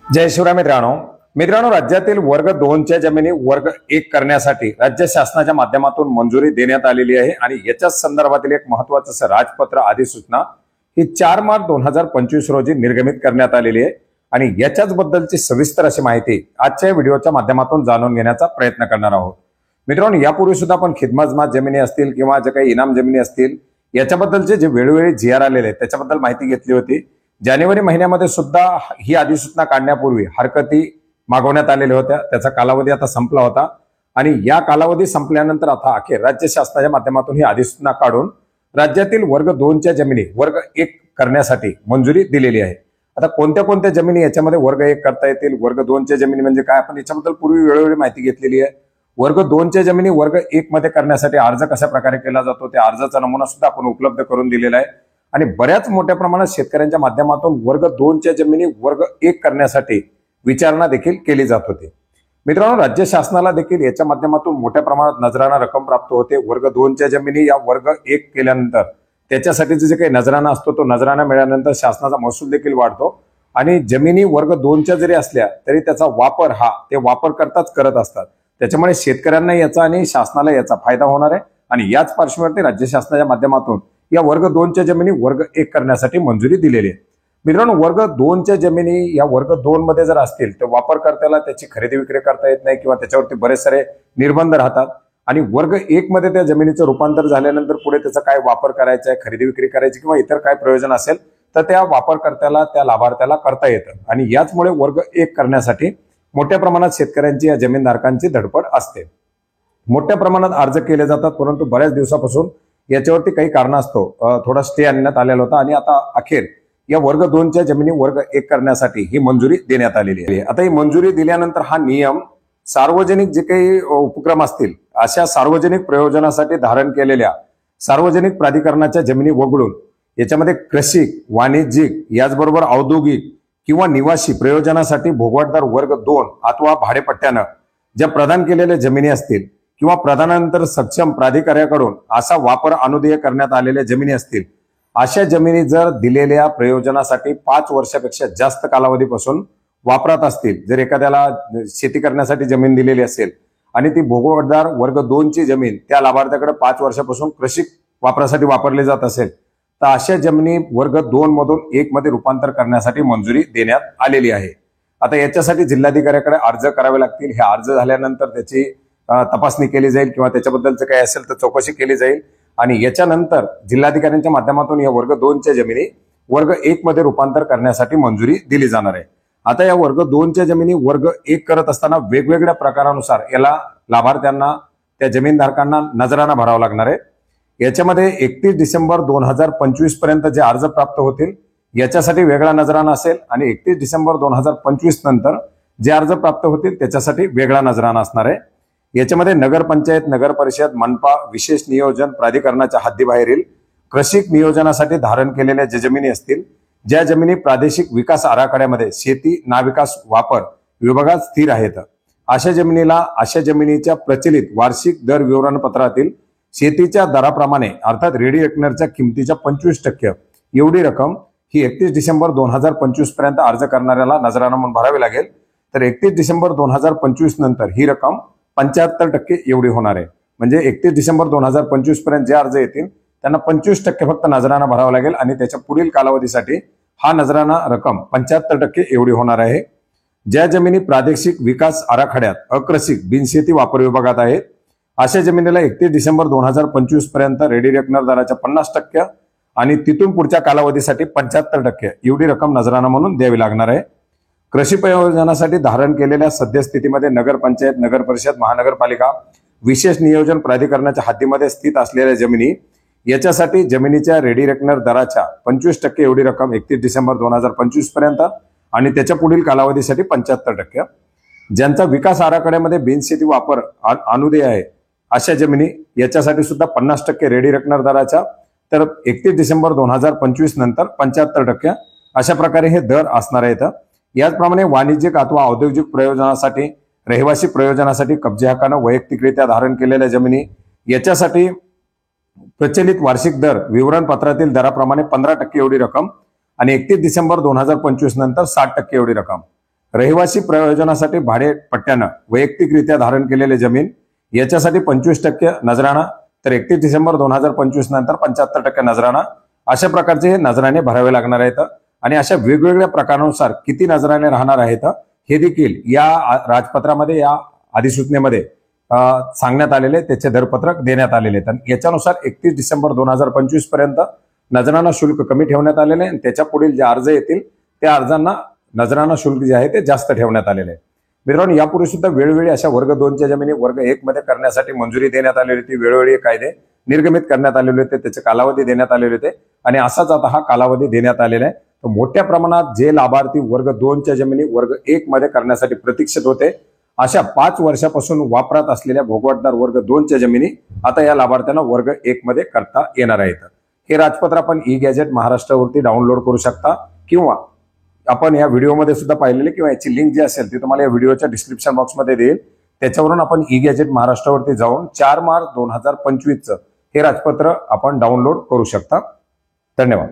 जय शिवराय मित्रांनो राज्यातील वर्ग 2 च्या जमिनी वर्ग 1 करण्यासाठी राज्य शासनाच्या माध्यमातून मंजुरी देण्यात आलेली आहे आणि याच्याच संदर्भातील एक महत्त्वाचं राजपत्र अधिसूचना ही 4 मार्च 2025 रोजी निर्गमित करण्यात आलेली आहे आणि याच्याच बद्दलची सविस्तर अशी माहिती आजच्या व्हिडिओच्या माध्यमातून जाणून घेण्याचा प्रयत्न करणार आहोत। मित्रांनो यापूर्वी सुद्धा आपण खिदमत जमिनी असतील किंवा जे काही इनाम जमिनी असतील याच्याबद्दलचे जे वेळोवेळी जीआर आलेले त्याच्याबद्दल माहिती घेतली होती। जानेवारी महिन्यामध्ये सुद्धा ही अधिसूचना काढण्यापूर्वी हरकती मागवण्यात आलेल्या होत्या, त्याचा कालावधी आता संपला होता आणि या कालावधी संपल्यानंतर आता अखेर राज्य शासनाच्या माध्यमातून ही अधिसूचना काढून राज्यातील वर्ग 2 च्या जमिनी वर्ग 1 करण्यासाठी मंजुरी दिलेली आहे। आता कोणत्या कोणत्या जमिनी याच्यामध्ये वर्ग 1 करता येतील, वर्ग 2 च्या जमिनी म्हणजे काय, आपण याच्याबद्दल पूर्वी वेळोवेळी माहिती घेतलेली आहे। वर्ग 2 च्या जमिनी वर्ग 1 मध्ये करण्यासाठी अर्ज कशा प्रकारे केला जातो त्या अर्जाचा नमुना सुद्धा आपण उपलब्ध करून दिलेला आहे आणि बऱ्याच मोठ्या प्रमाणात शेतकऱ्यांच्या माध्यमातून वर्ग 2 च्या जमिनी वर्ग 1 करण्यासाठी विचारणा देखील केली जात होती। मित्रांनो राज्य शासनाला देखील याच्या माध्यमातून मोठ्या प्रमाणात नजराना रक्कम प्राप्त होते। वर्ग 2 च्या जमिनी या वर्ग 1 केल्यानंतर त्याच्यासाठीचे जे काही नजराना असतो तो नजराना मिळाल्यानंतर शासनाचा महसूल देखील वाढतो आणि जमिनी वर्ग 2 च्या जरी असल्या तरी त्याचा वापर हा ते वापरकर्ताच करत असतात, त्याच्यामुळे शेतकऱ्यांना याचा आणि शासनाला याचा फायदा होणार आहे आणि याच पार्श्वभूमीवर राज्य शासनाच्या माध्यमातून या वर्ग 2 च्या जमिनी वर्ग 1 करण्यासाठी मंजुरी दिलेली आहे। मित्रांनो वर्ग 2 च्या जमिनी या वर्ग 2 मध्ये जर असतील तर वापरकर्त्याला त्याची खरेदी विक्री करता येत नाही किंवा त्याच्यावरती बरेच सारे निर्बंध राहतात आणि वर्ग 1 मध्ये त्या जमिनीचं रूपांतर झाल्यानंतर पुढे त्याचा काय वापर करायचा आहे, खरेदी विक्री करायची किंवा इतर काय प्रयोजन असेल तर त्या वापरकर्त्याला त्या लाभार्थ्याला करता येतं आणि याचमुळे वर्ग 1 करण्यासाठी मोठ्या प्रमाणात शेतकऱ्यांची या जमीनधारकांची धडपड असते। मोठ्या प्रमाणात अर्ज केले जातात परंतु बऱ्याच दिवसापासून याच्यावरती काही कारणास्तव थोडा स्टे आणण्यात आलेला होता आणि आता अखेर या वर्ग 2 च्या जमिनी वर्ग 1 करण्यासाठी ही मंजुरी देण्यात आलेली आहे। आता ही मंजुरी दिल्यानंतर हा नियम सार्वजनिक जे काही उपक्रम असतील अशा सार्वजनिक प्रयोजनासाठी धारण केलेल्या सार्वजनिक प्राधिकरणाच्या जमिनी वगळून याच्यामध्ये कृषिक, वाणिज्यिक याचबरोबर औद्योगिक किंवा निवासी प्रयोजनासाठी भोगवटदार वर्ग 2 अथवा भाडेपट्ट्यानं ज्या प्रदान केलेल्या जमिनी असतील किंवा प्रदानानंतर सक्षम प्राधिकाऱ्याकडून असा वापर अनुदेय करण्यात आलेल्या जमिनी असतील अशा जमिनी जर दिलेल्या प्रयोजनासाठी 5 वर्षापेक्षा जास्त कालावधीपासून वापरात असतील, जर एखाद्याला शेती करण्यासाठी जमीन दिलेली असेल आणि ती भोगवटदार वर्ग 2 ची जमीन त्या लाभार्थ्याकडे 5 वर्षापासून कृषी वापरासाठी वापरली जात असेल तर अशा जमिनी वर्ग 2 मधून 1 मध्ये रूपांतर करण्यासाठी मंजुरी देण्यात आलेली आहे। आता याच्यासाठी जिल्हाधिकाऱ्याकडे अर्ज करावे लागतील। हे अर्ज झाल्यानंतर त्याची तपासणी केली जाईल किंवा त्याच्याबद्दलचं काही असेल तर चौकशी केली जाईल आणि याच्यानंतर जिल्हाधिकाऱ्यांच्या माध्यमातून या वर्ग 2 च्या जमिनी वर्ग 1 मध्ये रूपांतर करण्यासाठी मंजुरी दिली जाणार आहे। आता या वर्ग 2 च्या जमिनी वर्ग 1 करत असताना वेगवेगळ्या प्रकारानुसार याला लाभार्थ्यांना त्या जमीनधारकांना नजराना भरावा लागणार आहे। याच्यामध्ये 31 डिसेंबर 2025 पर्यंत जे अर्ज प्राप्त होतील याच्यासाठी वेगळा नजराना असेल आणि 31 डिसेंबर 2025 नंतर जे अर्ज प्राप्त होतील त्याच्यासाठी वेगळा नजराना असणार आहे। याच्यामध्ये नगरपंचायत, नगर परिषद, मनपा, विशेष नियोजन प्राधिकरणाच्या हद्दीबाहेरील कृषिक नियोजनासाठी धारण केलेल्या ज्या जमिनी असतील, ज्या जमिनी प्रादेशिक विकास आराखड्यामध्ये शेती नाविकास वापर विभागात स्थिर आहेत अशा जमिनीला अशा जमिनीच्या प्रचलित वार्षिक दर विवरणपत्रातील शेतीच्या दराप्रमाणे अर्थात रेडी रेकनरच्या किमतीच्या 25% एवढी रक्कम ही 31 डिसेंबर 2025 पर्यंत अर्ज करणाऱ्याला नजराना म्हणून भरावी लागेल। तर 31 डिसेंबर 2025 नंतर ही रक्कम 75% एवढी होणार आहे। म्हणजे 31 डिसेंबर 2025 पर्यंत जे अर्ज येतील त्यांना 25% फक्त नजराना भरावा लागेल आणि त्याच्या पुढील कालावधीसाठी हा नजराना रक्कम 75% एवढी होणार आहे। ज्या जमिनी प्रादेशिक विकास आराखड्यात अकृषिक बिनशेती वापर विभागात आहेत अशा जमिनीला 31 डिसेंबर 2025 पर्यंत रेडी रेकनर दराच्या 50% आणि तिथून पुढच्या कालावधीसाठी 75% एवढी रक्कम नजराना म्हणून द्यावी लागणार आहे। कृषी प्रयोजनासाठी धारण केलेल्या सद्यस्थितीमध्ये नगरपंचायत, नगर परिषद, महानगरपालिका, विशेष नियोजन प्राधिकरणाच्या हद्दीमध्ये स्थित असलेल्या जमिनी याच्यासाठी जमिनीच्या रेडी रेकनर दराच्या 25% एवढी रक्कम 31 डिसेंबर 2025 पर्यंत आणि त्याच्या पुढील कालावधीसाठी 75%। ज्यांचा विकास आराखड्यामध्ये बिनशेती वापर अनुदेय आहे अशा जमिनी याच्यासाठी सुद्धा 50% रेडी रेकनर दराच्या, तर 31 डिसेंबर 2025 नंतर 75% अशा प्रकारे हे दर असणार आहेत। याचप्रमाणे वाणिज्यिक अथवा औद्योगिक प्रयोजनासाठी, रहिवासी प्रयोजनासाठी कब्जे हक्कानं वैयक्तिकरित्या धारण केलेल्या जमिनी याच्यासाठी प्रचलित वार्षिक दर विवरणपत्रातील दराप्रमाणे 15% एवढी रक्कम आणि 31 डिसेंबर 2025 नंतर 60% एवढी रक्कम रहिवासी प्रयोजनासाठी भाडेपट्ट्यानं वैयक्तिकरित्या धारण केलेले जमीन याच्यासाठी 25% नजराणा, तर 31 डिसेंबर 2025 नंतर 75% नजराणा, अशा प्रकारचे हे नजराणे भरावे लागणार आहेत. आणि अशा वेगवेगळ्या प्रकारानुसार किती नजराणे राहणार आहेत हे देखील या राजपत्रामध्ये, या अधिसूचनेमध्ये सांगण्यात आलेले, त्याचे दरपत्रक देण्यात आलेले आहेत. आणि याच्यानुसार 31 डिसेंबर 2025 पर्यंत नजराणा शुल्क कमी ठेवण्यात आलेले आहे आणि त्याच्या पुढील जे अर्ज येतील त्या अर्जांना नजराणा शुल्क जे आहे ते जास्त ठेवण्यात आलेले आहे. मित्रांनो, यापूर्वी सुद्धा वेळोवेळी अशा वर्ग 2च्या जमिनी वर्ग 1 मध्ये करण्यासाठी मंजुरी देण्यात आलेली होती. वेळोवेळी कायदे निर्गमित करण्यात आलेले होते, त्याचे कालावधी देण्यात आलेले होते आणि असाच आता हा कालावधी देण्यात आलेला आहे. तर मोठ्या प्रमाणात जे लाभार्थी वर्ग 2च्या जमिनी वर्ग 1 मध्ये करण्यासाठी प्रतीक्षित होते, अशा 5 वर्षापासून वापरात असलेल्या भोगवटदार वर्ग 2च्या जमिनी आता या लाभार्थ्यांना वर्ग 1 मध्ये करता येणार आहेत. हे राजपत्र आपण ई गॅजेट महाराष्ट्रावरती डाउनलोड करू शकता किंवा आपण या व्हिडिओमध्ये सुद्धा पाहिलेले किंवा याची लिंक जी असेल ती तुम्हाला या व्हिडिओच्या डिस्क्रिप्शन बॉक्समध्ये देईल. त्याच्यावरून आपण ई गॅजेट महाराष्ट्रावरती जाऊन 4 मार्च 2025 हे राजपत्र आपण डाउनलोड करू शकता. धन्यवाद.